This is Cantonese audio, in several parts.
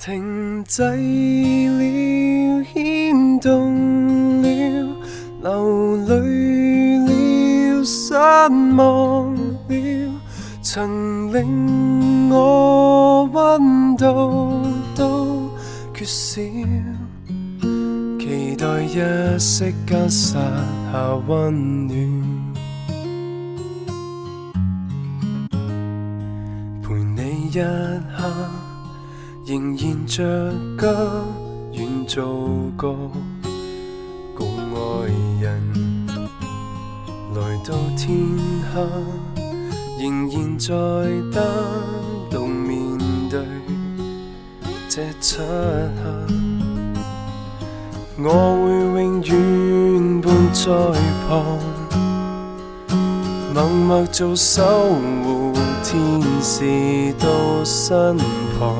停滯了，牽動了，流淚了，失望了，曾令我溫度都缺少，期待一息間撒下溫暖，陪你一刻。仍然着急，願做個共愛人。來到天黑，仍然在單獨面對這漆黑。我會永遠伴在旁，默默做守護天使到身旁。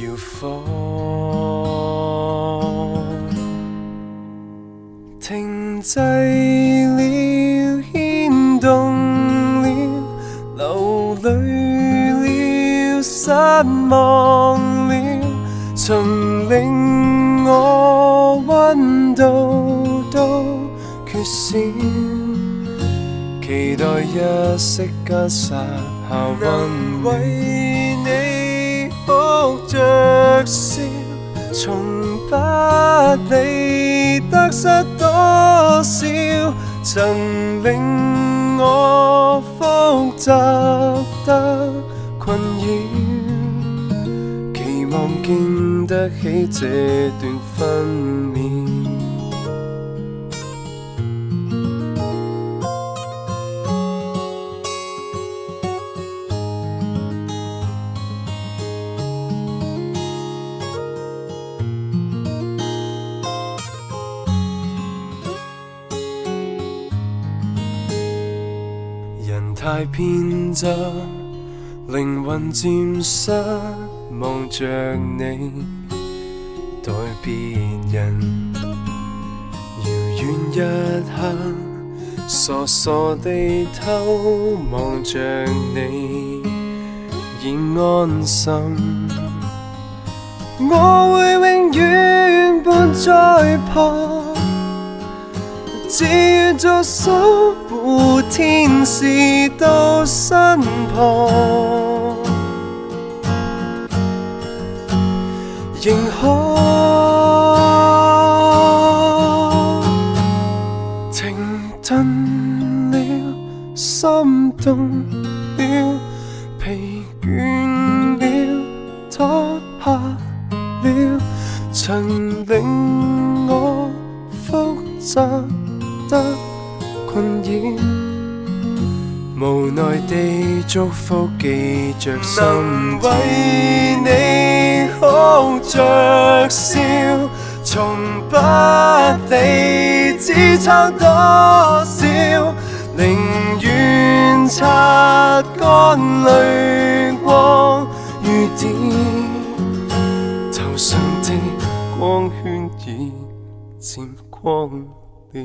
要放，停滯了，牽動了，流淚了，失望了，曾令我溫度都缺少，期待一息間撒下溫暖。哭着笑，從不理得失多少，曾令我複雜得困擾，期望經得起這段分娩。人太偏執，靈魂漸失，望着你待別人。遙遠一刻，傻傻地偷望着你，已安心。我會永遠伴在旁，只願做守護天使到身旁，仍可停頓了，心動了，疲倦了，拖下了，曾令我複雜得困擾，無奈地祝福記着心跳，為你哭着笑，從不理支撐多少，寧願擦乾淚光雨點，頭上的光圈已漸光了。